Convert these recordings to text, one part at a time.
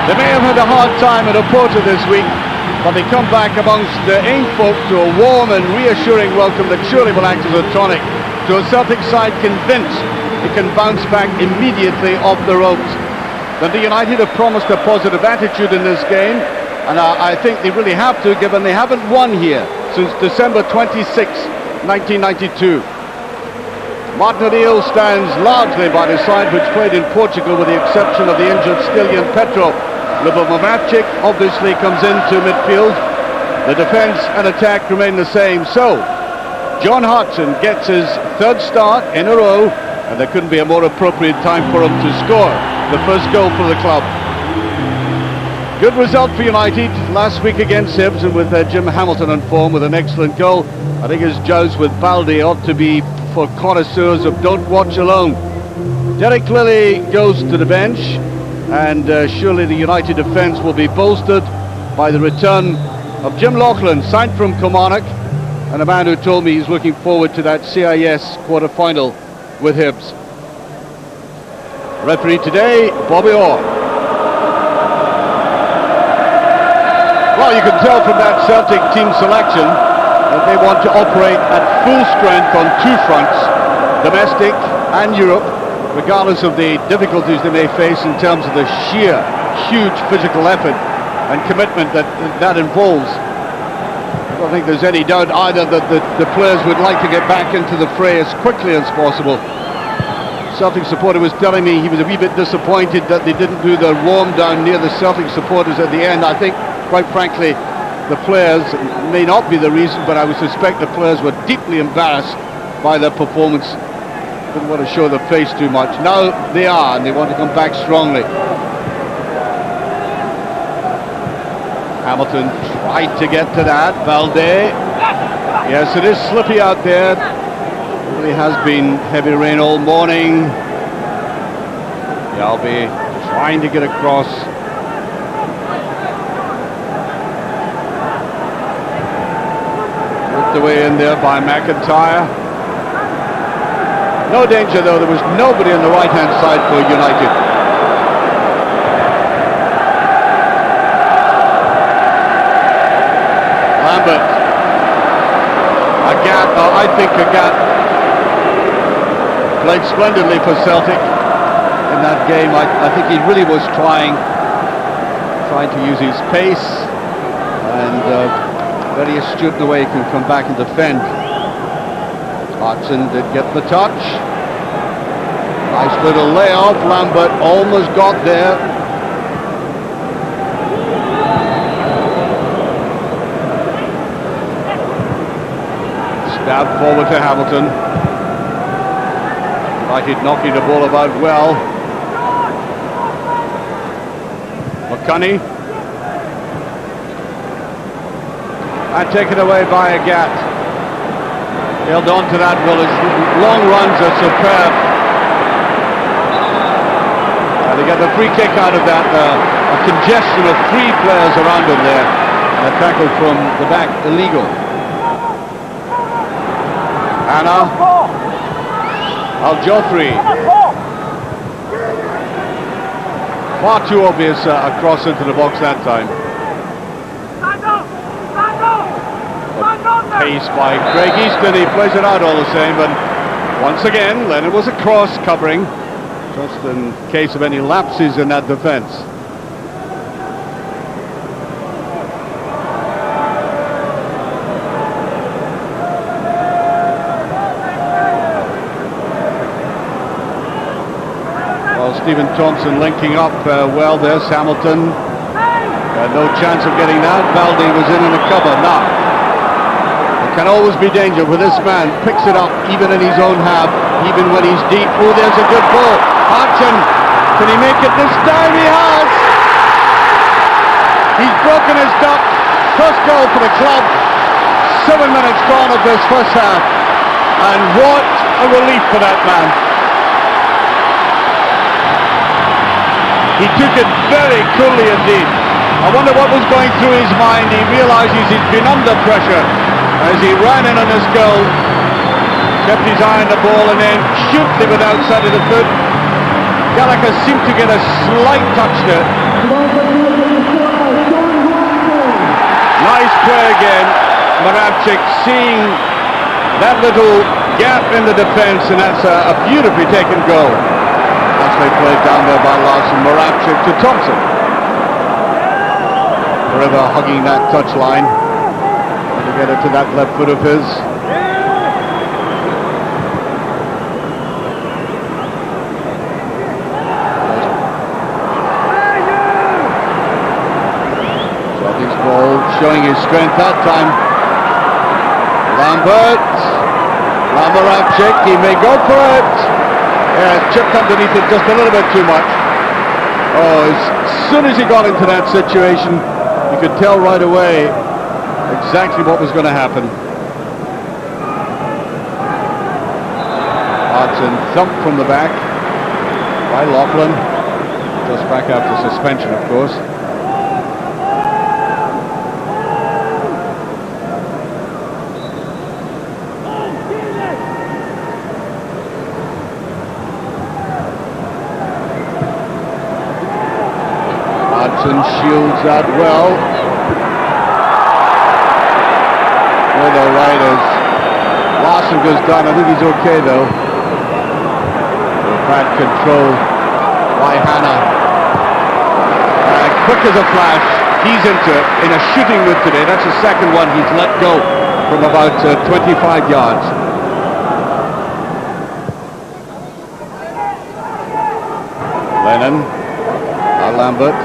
They may have had a hard time at Oporto this week, but they come back amongst the Ain folk to a warm and reassuring welcome that surely will act as a tonic to a Celtic side convinced it can bounce back immediately off the ropes. Dundee United have promised a positive attitude in this game, and I think they really have to, given they haven't won here since December 26, 1992. Martin O'Neill stands largely by the side which played in Portugal, with the exception of the injured Stilian Petro. Moravcik obviously comes into midfield. The defence and attack remain the same. So, John Hartson gets his third start in a row, and there couldn't be a more appropriate time for him to score the first goal for the club. Good result for United last week against Hibs, and with Jim Hamilton on form with an excellent goal. I think his joust with Balde ought to be for connoisseurs of don't watch alone. Derek Lilley goes to the bench, and surely the United defence will be bolstered by the return of Jim Lauchlan, signed from Kilmarnock, and a man who told me he's looking forward to that CIS quarter-final with Hibs. Referee today, Bobby Orr. Well, you can tell from that Celtic team selection that they want to operate at full strength on two fronts, domestic and Europe, regardless of the difficulties they may face in terms of the sheer, huge physical effort and commitment that involves. I don't think there's any doubt either that the players would like to get back into the fray as quickly as possible. Celtic supporter was telling me he was a wee bit disappointed that they didn't do the warm down near the Celtic supporters at the end. I think, quite frankly, the players may not be the reason, but I would suspect the players were deeply embarrassed by their performance. Didn't want to show their face too much. Now they are, and they want to come back strongly. Hamilton tried to get to that. Balde. Yes, it is slippy out there. It really has been heavy rain all morning. Mjallby trying to get across. Whipped away in there by McIntyre. No danger though, there was nobody on the right-hand side for United. Lambert. Agathe, I think Agathe played splendidly for Celtic in that game. I think he really was trying to use his pace, and very astute in the way he can come back and defend. Hartson did get the touch. Nice little layoff. Lambert almost got there. Stab forward to Hamilton. United knocking the ball about well. McCunnie. And taken away by Agathe. Held on to that well. His long runs are superb. They get the free kick out of that. A congestion of three players around him there. And a tackle from the back, illegal. Anna. Aljofree. Far too obvious a cross into the box that time. Pace by Craig Easton. He plays it out all the same, but once again Lennon was a cross covering, just in case of any lapses in that defence. Well, Stephen Thompson linking up well. There's Hamilton. No chance of getting that. Balde was in the cover. Now, there can always be danger with this man. Picks it up even in his own half, even when he's deep. Oh, there's a good ball. Hartson, can he make it this time? He has! He's broken his duck. First goal for the club. 7 minutes gone of this first half. And what a relief for that man. He took it very coolly indeed. I wonder what was going through his mind. He realises he's been under pressure as he ran in on his goal, kept his eye on the ball, and then shoots it with outside of the foot. Gallacher seemed to get a slight touch there. play again. Moravcik seeing that little gap in the defence, and that's a beautifully taken goal. Nicely played down there by Larsson. Moravcik to Thompson. Forever hugging that touchline to get it to that left foot of his. Celtic's ball showing his strength that time. Lambert. Moravcik, he may go for it. Yeah, chipped underneath it just a little bit too much. Oh, as soon as he got into that situation, you could tell right away exactly what was going to happen. Hartson thumped from the back by Lauchlan, just back after suspension, of course. Shields that well. With the riders. Larsson goes down. I think he's okay though. Bad control by Hannah. Quick as a flash. He's into it in a shooting mood today. That's the second one he's let go from about 25 yards. Lennon. Lambert.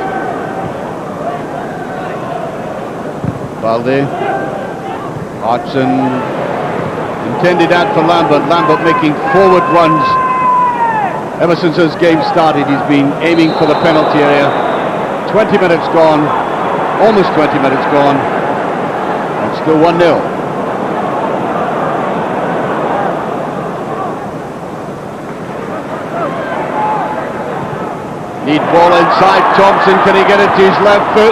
Balde. Hartson intended that for Lambert. Lambert making forward runs. Ever since this game started, he's been aiming for the penalty area. 20 minutes gone. Almost 20 minutes gone. And still 1-0. Need ball inside. Thompson, can he get it to his left foot?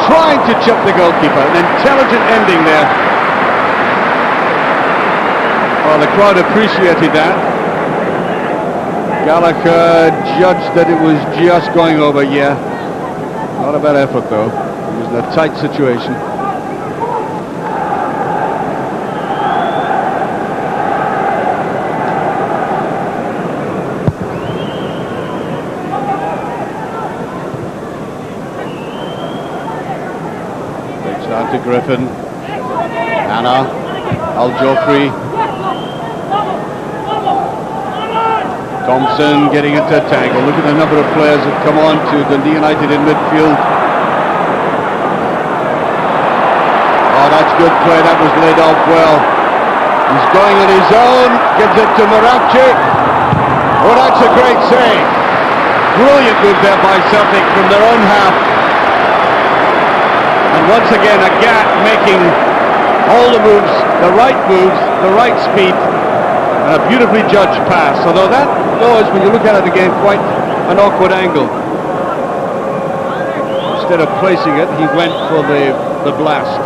Trying to chip the goalkeeper. An intelligent ending there. Well, the crowd appreciated that. Gallacher judged that it was just going over. Yeah, not a bad effort though. It was in a tight situation. Down to Griffin. Anna. Aljofree. Thompson getting into a tangle. Look at the number of players that come on to Dundee United in midfield. Oh, that's good play. That was laid off well. He's going on his own. Gives it to Moravcik. Oh, that's a great save. Brilliant move there by Celtic from their own half. And once again, Agathe making all the moves, the right speed, and a beautifully judged pass. Although that was, when you look at it again, quite an awkward angle. Instead of placing it, he went for the blast.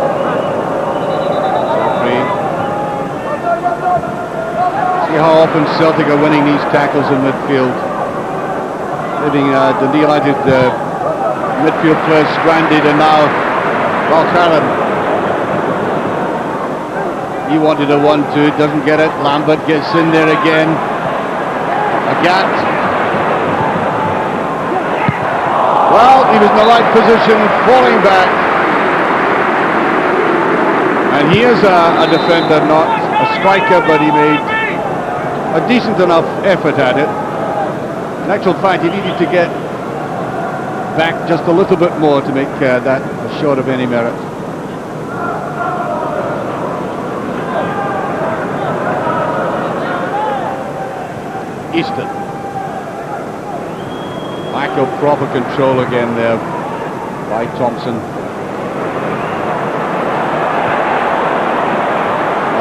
See how often Celtic are winning these tackles in midfield. Leaving Dundee United midfield players stranded, and now Valgaeren. He wanted a 1-2, doesn't get it. Lambert gets in there again. Agathe. Well, he was in the right position, falling back. And he is a defender, not a striker, but he made a decent enough effort at it. In actual fact, he needed to get back just a little bit more to make that short of any merit. Easton. Lack of proper control again there by Thompson.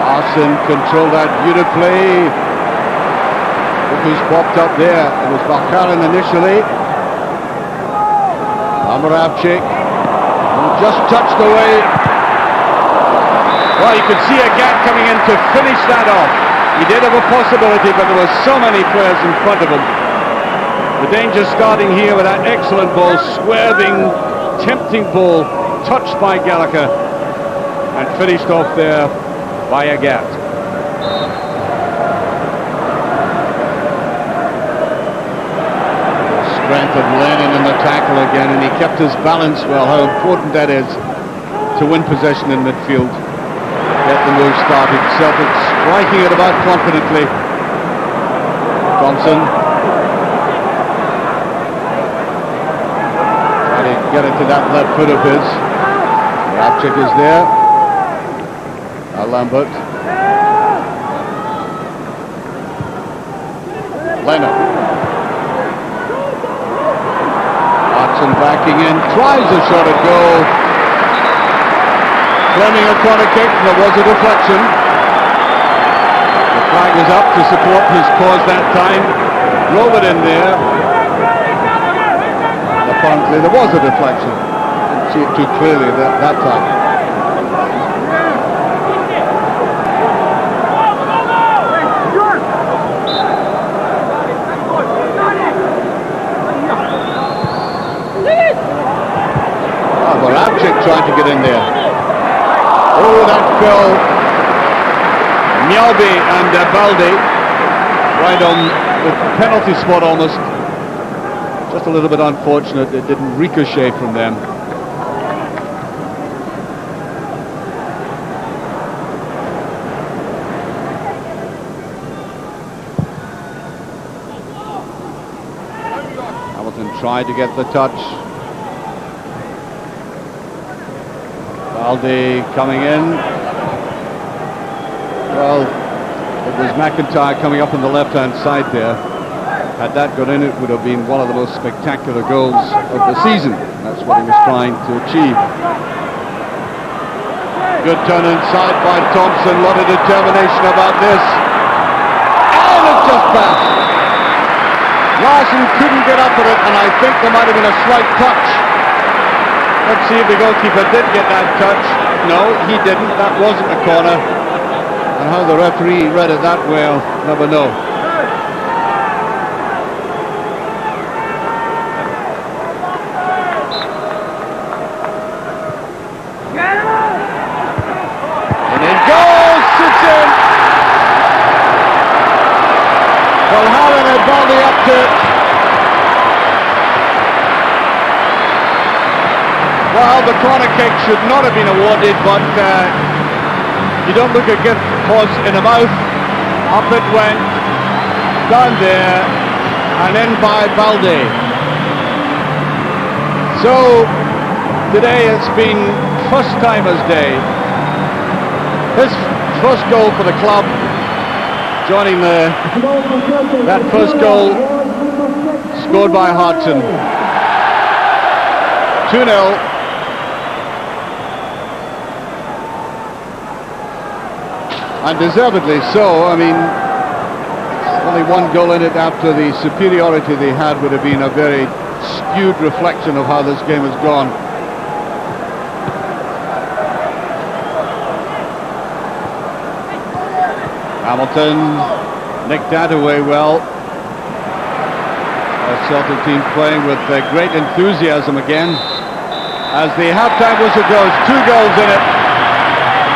Larsson controlled that beautifully. Look who's popped up there. It was Valgaeren initially. Moravcik just touched away. Well, you could see Agathe coming in to finish that off. He did have a possibility, but there were so many players in front of him. The danger starting here with that excellent ball, swerving, tempting ball, touched by Gallacher. and finished off there by Agathe. Strength of Lennon in the tackle again, and he kept his balance well. How important that is to win possession in midfield. Get the move started. Celtic striking it about confidently. Thompson trying to get it to that left foot of his. Moravcik is there. Now Lambert. Lennon. Hartson backing in, tries a shot at goal. Claiming a corner kick, and there was a deflection. The flag was up to support his cause that time. Drove it in there. And apparently there was a deflection. Didn't see it too clearly that time. Moravcik trying to get in there. Oh, that fell. Mjallby and Balde right on the penalty spot almost. Just a little bit unfortunate it didn't ricochet from them. Hamilton tried to get the touch. Balde coming in. Well, it was McIntyre coming up on the left-hand side there. Had that got in, it would have been one of the most spectacular goals of the season. That's what he was trying to achieve. Good turn inside by Thompson. A lot of determination about this. And it just passed. Larsson couldn't get up at it, and I think there might have been a slight touch. Let's see if the goalkeeper did get that touch. No, he didn't. That wasn't a corner. And how the referee read it that way, I'll never know. And in goal, sits in. Valgaeren and Balde up to it. Well, the corner kick should not have been awarded, but you don't look a gift horse in the mouth. Up it went, down there, and in by Balde. So, today it's been first timers day. His first goal for the club, joining that first goal scored by Hartson. 2-0. And deservedly so. I mean, only one goal in it after the superiority they had would have been a very skewed reflection of how this game has gone. Hamilton nicked that away well. A Celtic team playing with great enthusiasm again. As the half-time whistle goes, 2 goals in it.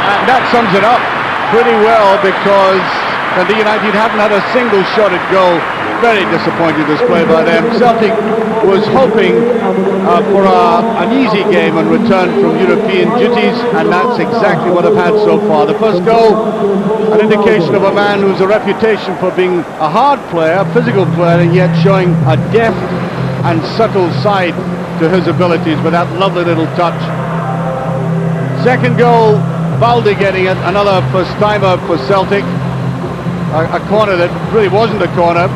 And that sums it up pretty well, because Dundee United haven't had a single shot at goal. Very disappointing display by them. Celtic was hoping for an easy game on return from European duties, and that's exactly what I've had so far. The first goal, an indication of a man who's a reputation for being a hard player, physical player, and yet showing a deft and subtle side to his abilities with that lovely little touch. Second goal, Balde getting it, another first-timer for Celtic. A corner that really wasn't a corner.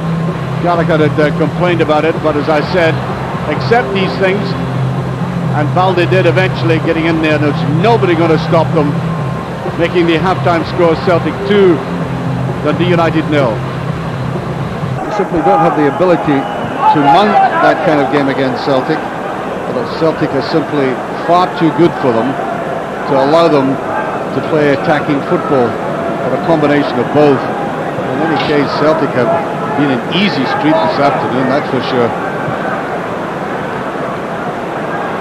Gallacher had complained about it, but as I said, accept these things. And Balde did eventually, getting in there, and there's nobody going to stop them, making the half-time score Celtic 2, Dundee United 0. They simply don't have the ability to mount that kind of game against Celtic. But Celtic are simply far too good for them to allow them to play attacking football, or a combination of both. In any case, Celtic have been an easy street this afternoon, that's for sure.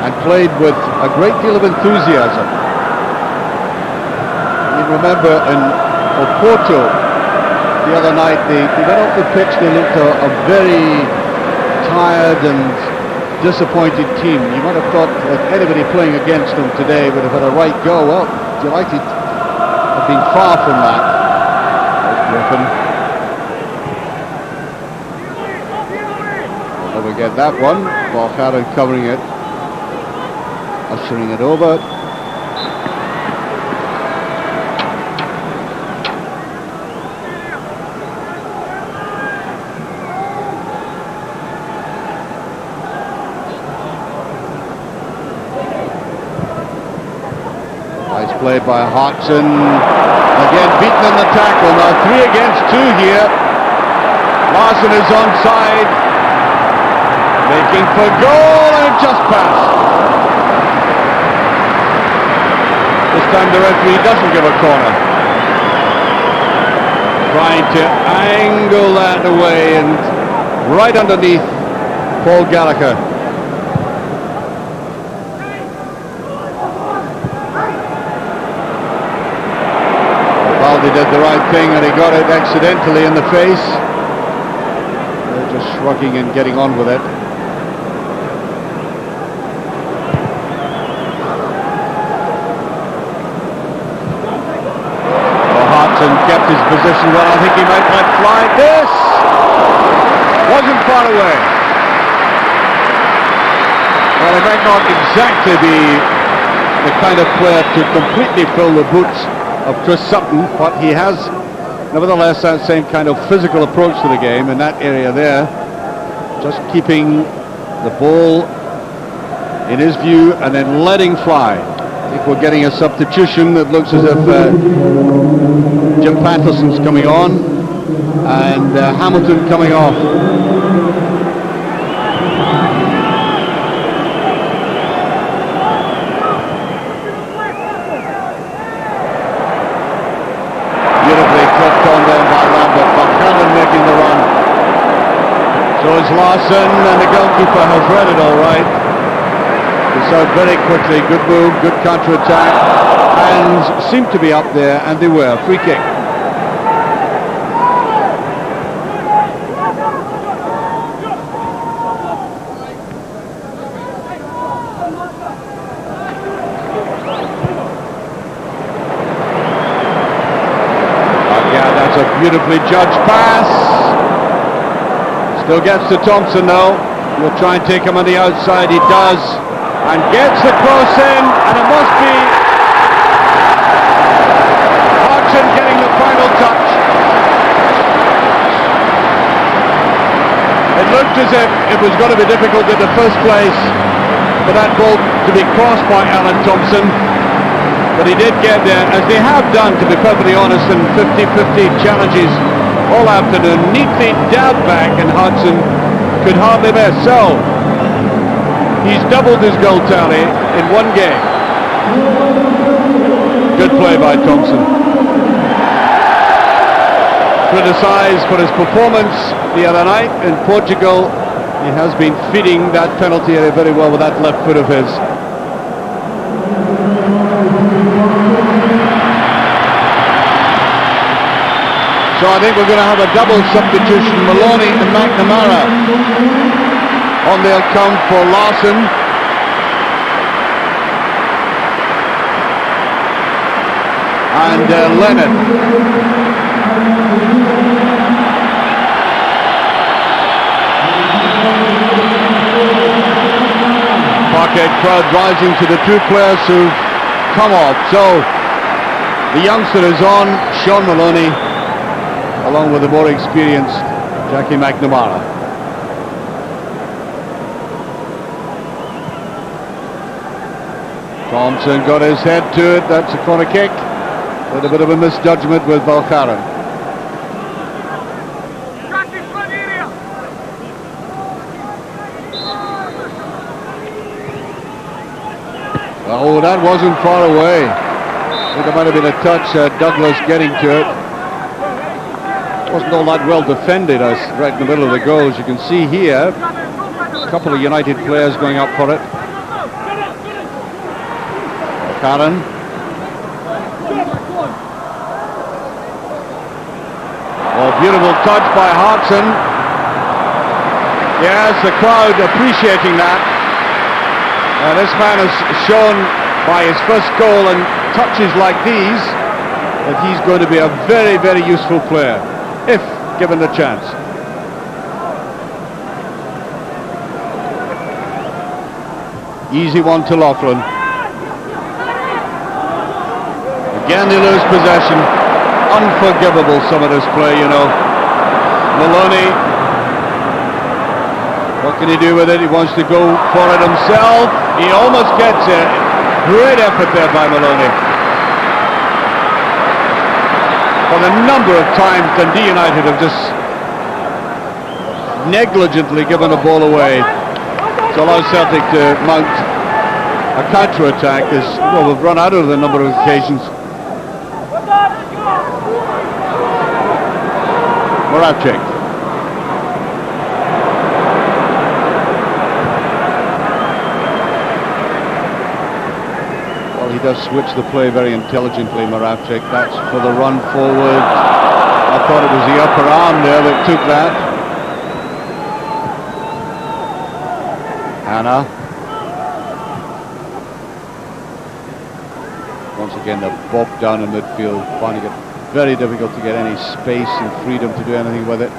And played with a great deal of enthusiasm. remember in Oporto the other night, they went off the pitch, they looked a very tired and disappointed team. You might have thought that anybody playing against them today would have had a right go. Well, delighted have been far from that. Griffin. We'll never get that one. Valgaeren covering it, ushering it over. Played by Hartson, again beaten in the tackle. Now 3 against 2 here. Larsson is onside, making for goal, and it just passed. This time the referee doesn't give a corner. Trying to angle that away and right underneath Paul Gallacher. Balde did the right thing and he got it accidentally in the face. They're just shrugging and getting on with it. Well, Hartson kept his position well. I think he might let fly. This wasn't far away. Well, he might not exactly be the kind of player to completely fill the boots of Chris Sutton, but he has nevertheless that same kind of physical approach to the game in that area there, just keeping the ball in his view and then letting fly. I think we're getting a substitution. It looks as if Jim Patterson's coming on and Hamilton coming off. Making the run. So is Larsson, and the goalkeeper has read it all right. It's out very quickly. Good move, good counter-attack. Hands seem to be up there, and they were. Free kick. Beautifully judged pass. Still gets to Thompson though. He'll try and take him on the outside. He does. And gets the cross in. And it must be Hartson getting the final touch. It looked as if it was going to be difficult in the first place for that ball to be crossed by Alan Thompson. But he did get there, as they have done, to be perfectly honest, in 50-50 challenges all afternoon. Neatly dabbed back, and Hartson could hardly miss. So, he's doubled his goal tally in one game. Good play by Thompson. Criticised for his performance the other night in Portugal. He has been feeding that penalty area very well with that left foot of his. So I think we're going to have a double substitution. Maloney and McNamara on the account for Larsson. And Lennon. Parkhead crowd rising to the two players who've come off. So the youngster is on, Sean Maloney, along with the more experienced Jackie McNamara. Thompson got his head to it. That's a corner kick. With a bit of a misjudgment with Valgaeren. Oh, that wasn't far away. I think it might have been a touch, Douglas getting to it. Wasn't all that well defended, right in the middle of the goal. As you can see here, a couple of United players going up for it. Kharine. Beautiful touch by Hartson. Yes, the crowd appreciating that. This man has shown by his first goal and touches like these that he's going to be a very, very useful player, if given the chance. Easy one to Lauchlan. Again they lose possession. Unforgivable some of this play, you know. Maloney. What can he do with it? He wants to go for it himself. He almost gets it. Great effort there by Maloney. For the number of times Dundee United have just negligently given the ball away to allow Celtic to mount a counter-attack, as well, we've run out of the number of occasions. Moravcik. Well, he does switch the play very intelligently, Moravcik. That's for the run forward. I thought it was the upper arm there that took that. Anna. Once again, they're bogged down in midfield, finding it very difficult to get any space and freedom to do anything with it.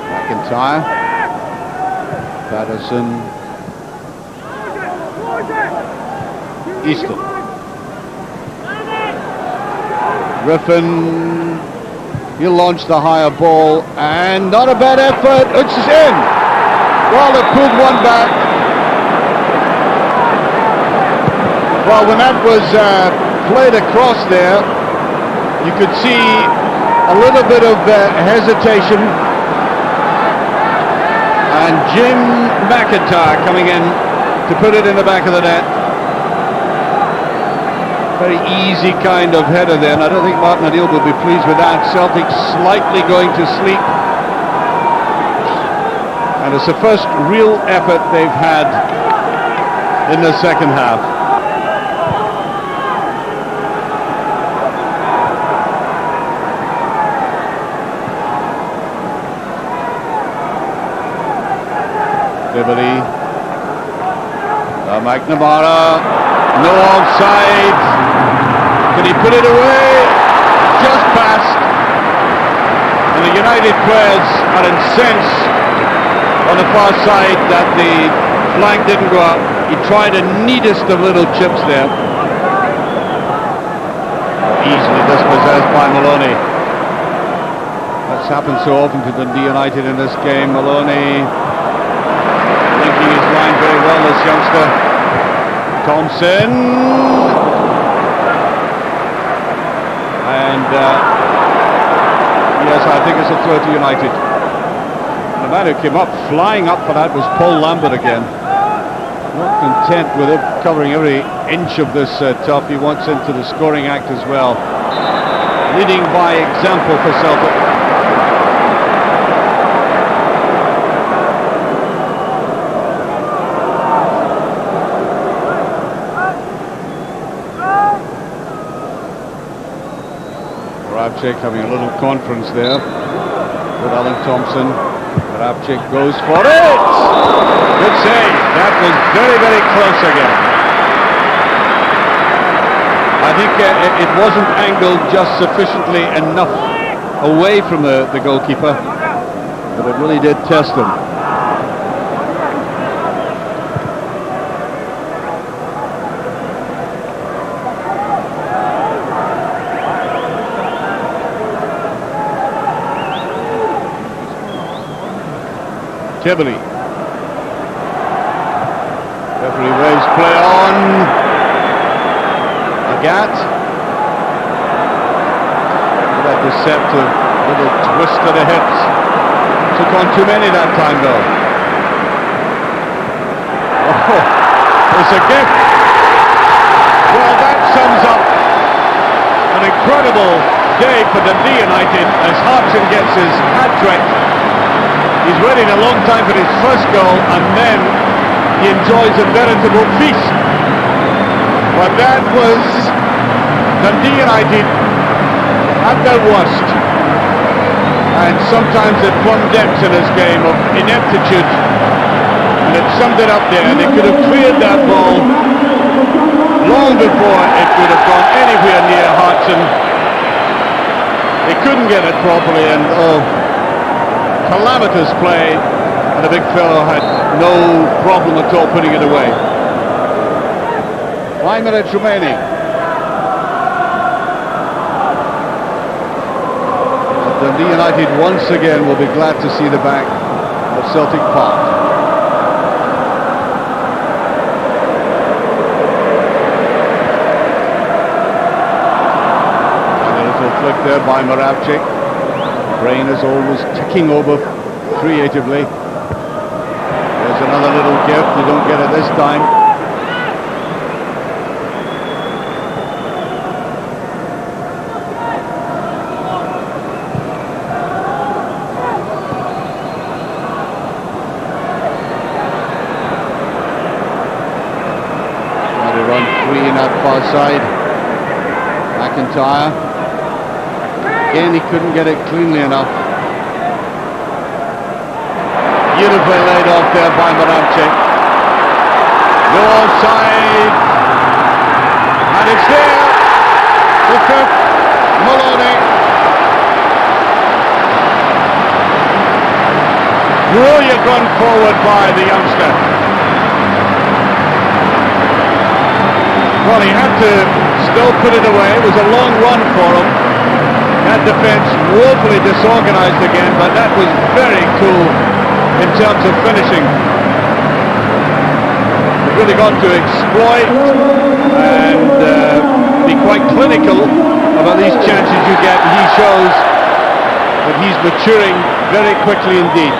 McIntyre. Patterson. Easton. Griffin. He'll launch the higher ball, and not a bad effort. It's in. Well, they pulled one back. Well, when that was played across there, you could see a little bit of hesitation. And Jim McIntyre coming in to put it in the back of the net. Very easy kind of header then. I don't think Martin O'Neill will be pleased with that. Celtic slightly going to sleep. And it's the first real effort they've had in the second half. Tebily. McNamara. No offside. Can he put it away? Just past. And the United players are incensed on the far side that the flag didn't go up. He tried the neatest of little chips there. Easily dispossessed by Maloney. That's happened so often to Dundee United in this game. Maloney thinking his line very well, this youngster. Thompson. And yes, I think it's a throw to United. The man who came up, flying up for that, was Paul Lambert again. Not content with it covering every inch of this top, he wants into the scoring act as well. Leading by example for Celtic. Moravcik having a little conference there with Alan Thompson. Moravcik goes for it! Good save. That was very, very close again. I think it wasn't angled just sufficiently enough away from the goalkeeper, but it really did test him. Tebily. Referee waves play on. Agathe. That deceptive little twist to the hips. Took on too many that time though. Oh, it's a gift. Well, that sums up an incredible day for Dundee United as Hartson gets his hat-trick. He's waiting a long time for his first goal, and then he enjoys a veritable feast. But that was Dundee United at their worst, and sometimes they plumb depths in this game of ineptitude, and they've summed it up there. They could have cleared that ball long before it would have gone anywhere near Hartson. They couldn't get it properly, and calamitous play, and the big fellow had no problem at all putting it away. 5 minutes remaining. Dundee United once again will be glad to see the back of Celtic Park. And a little flick there by Moravcik. Brain is always ticking over creatively. There's another little gift, you don't get it this time. Far side, McIntyre. Again, he couldn't get it cleanly enough. Beautifully laid off there by Moravcik. No offside, and it's there. The fifth, Maloney. Brilliant run forward by the youngster. Well, he had to still put it away. It was a long run for him. That defence woefully disorganised again, but that was very cool in terms of finishing. You've really got to exploit and be quite clinical about these chances you get. He shows that he's maturing very quickly indeed.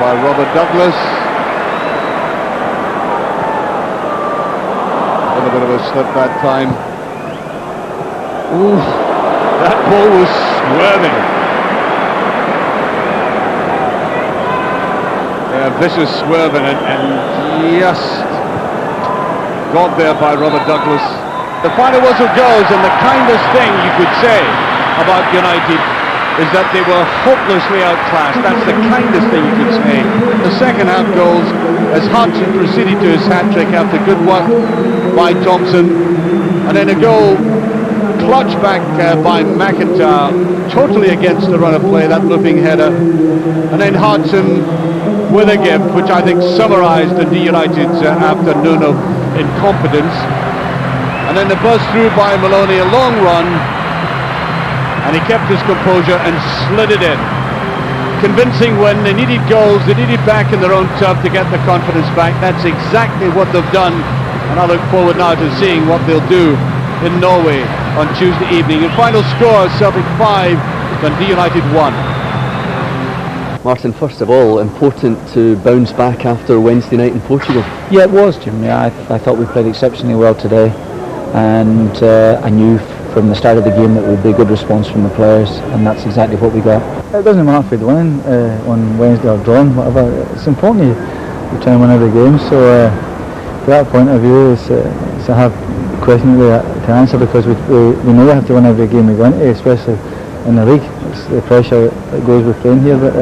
By Robert Douglas. A little bit of a slip that time. Ooh, that ball was swerving. Yeah, vicious swerving and just got there by Robert Douglas. The final whistle goes, and the kindest thing you could say about United is that they were hopelessly outclassed. That's the kindest thing you could say. The second half goals as Hartson proceeded to his hat-trick after good work by Thompson, and then a goal clutched back by McIntyre, totally against the run of play, that looping header, and then Hartson with a gift which I think summarised Dundee United's afternoon of incompetence, and then the buzz through by Maloney, a long run, and he kept his composure and slid it in. Convincing when they needed goals, they needed back in their own turf to get the confidence back. That's exactly what they've done, and I look forward now to seeing what they'll do in Norway on Tuesday evening. And final score, Celtic 5, Dundee United 1. Martin, first of all, important to bounce back after Wednesday night in Portugal. Yeah, it was, Jim. Yeah, I thought we played exceptionally well today, and I knew from the start of the game that would be a good response from the players, and that's exactly what we got. It doesn't matter if we'd won on Wednesday or drawn, whatever. It's important you try and win every game. So from that point of view, it's a hard question to answer, because we know we have to win every game we go into, especially in the league. It's the pressure that goes with playing here. But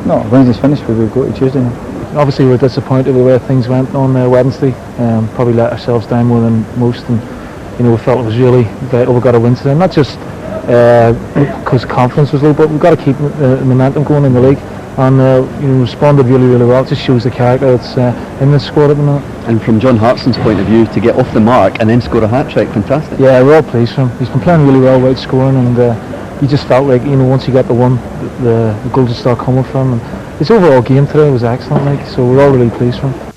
no, Wednesday's finished, we will go to Tuesday now. Obviously we're disappointed with the way things went on Wednesday. Probably let ourselves down more than most, and we felt it was really vital we got a win today. Not just because confidence was low, but we've got to keep the momentum going in the league, and responded really well. It just shows the character that's in this squad at the moment. And from John Hartson's point of view, to get off the mark and then score a hat-trick, fantastic. Yeah, we're all pleased for him. He's been playing really well without scoring, and he just felt like, once he got the one, the goals would start coming from him. And his overall game today was excellent, so we're all really pleased for him.